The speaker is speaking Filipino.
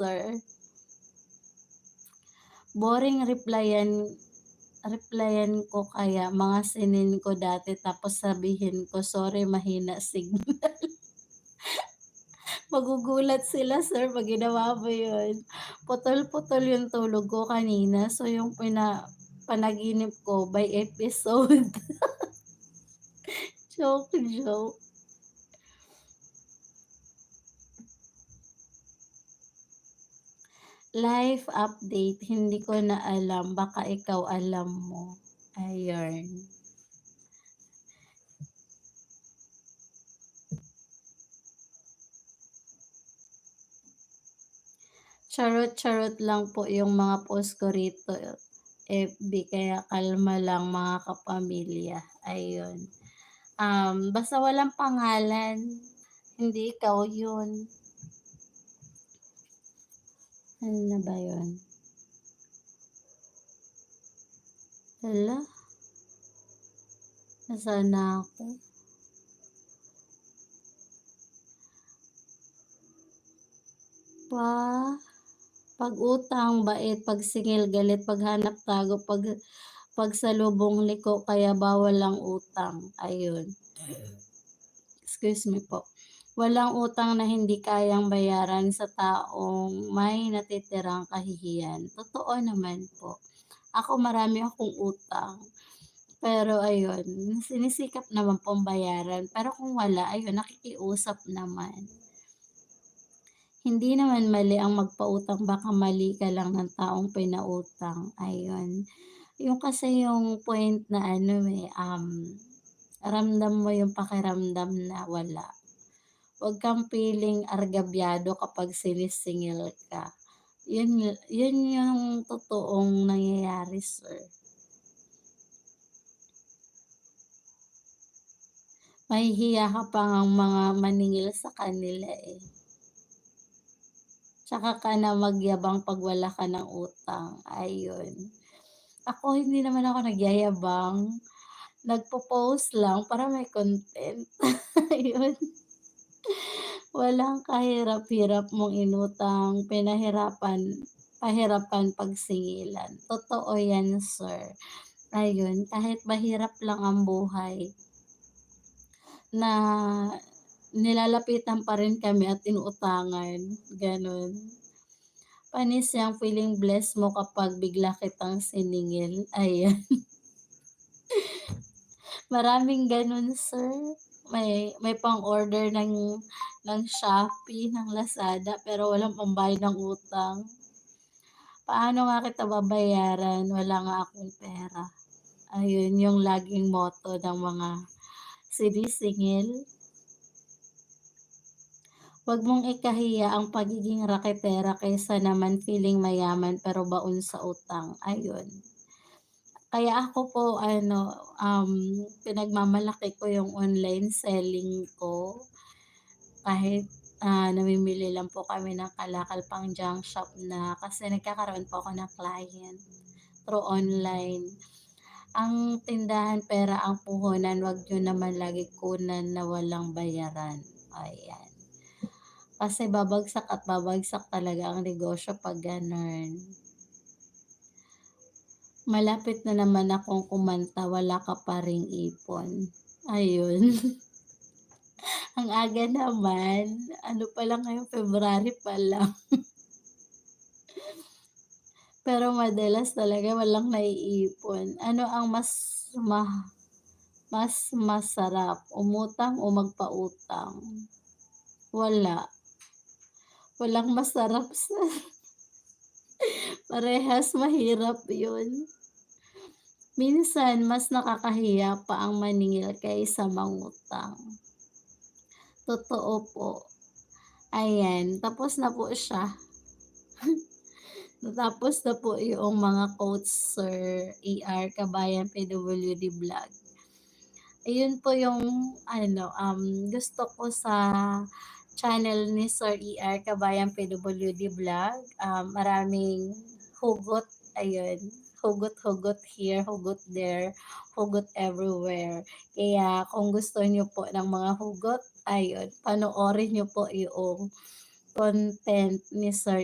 sir. Boring replyan ko kaya mga sinin ko dati tapos sabihin ko, "Sorry mahina signal." Magugulat sila sir 'pag ginawa mo yun. Putol-putol yung tulog ko kanina, so yung panaginip ko by episode. Joke, joke. Life update, hindi ko na alam, baka ikaw alam mo. Ayun. Charot-charot lang po yung mga post ko rito, FB, kaya kalma lang mga kapamilya, ayun. Basta walang pangalan, hindi ikaw yun. Ano na ba yun? Hala, nasaan na ako? Pa pag-utang, bait, pagsingil, galit, paghanap tago, pagsalubong, liko, kaya bawal ang utang, ayun. Excuse me po. Walang utang na hindi kayang bayaran sa taong may natitirang kahihiyan. Totoo naman po. Ako marami akong utang. Pero ayun, sinisikap naman pong bayaran. Pero kung wala, ayun, nakikiusap naman. Hindi naman mali ang magpautang, baka mali ka lang ng taong pinautang. Ayun. Yung kasi yung point na ano ramdam mo yung pakiramdam na wala. Huwag kang feeling argabyado kapag sinisingil ka. Yun yung totoong nangyayari, sir. Mahihiya ka pa ngang mga maningil sa kanila, eh. Tsaka ka na magyabang 'pag wala ka ng utang, ayun. Ako hindi naman ako nagyayabang, nagpo-post lang para may content, ayun. Walang kahirap-hirap mong inutang, pahirapan pagsingilan. Totoo yan, sir. Ayun, kahit mahirap lang ang buhay, na nilalapitan pa rin kami at inuutangan, gano'n. Panis yang feeling blessed mo kapag bigla kitang siningil, ayan. Maraming gano'n, sir. May pang-order ng Shopee, ng Lazada, pero walang pambayad ng utang. Paano nga kita babayaran, wala nga akong pera. Ayun yung laging motto ng mga sinisingil. Wag mong ikahiya ang pagiging raketera kaysa naman feeling mayaman pero baon sa utang, ayun. Kaya ako po pinagmamalaki ko yung online selling ko. Kahit, namimili lang po kami ng kalakal pang junk shop na kasi nagkakaroon po ako ng client through online. Ang tindahan pera ang puhunan, 'wag niyo naman lagi kunan na walang bayaran, ayan. Kasi babagsak at babagsak talaga ang negosyo 'pag gano'n. Malapit na naman akong kumanta, wala ka pa ring ipon, ayun. Ang aga naman, ano pa lang ngayon, February pa lang. Pero madalas talaga walang naiipon. Ano ang mas masarap, umutang o magpautang? Wala, walang masarap sa parehas mahirap 'yun. Minsan mas nakakahiya pa ang maningil kaysa mangutang. Totoo po. Ayan, tapos na po siya. Natapos na po yung mga quotes, Sir ER Kabayan PWD Vlog. Ayun po yung gusto ko sa channel ni Sir ER Kabayan PWD Vlog. Maraming hugot, ayun. Hugot-hugot here, hugot there, hugot everywhere. Kaya kung gusto niyo po ng mga hugot, ayun, panoorin niyo po yung content ni Sir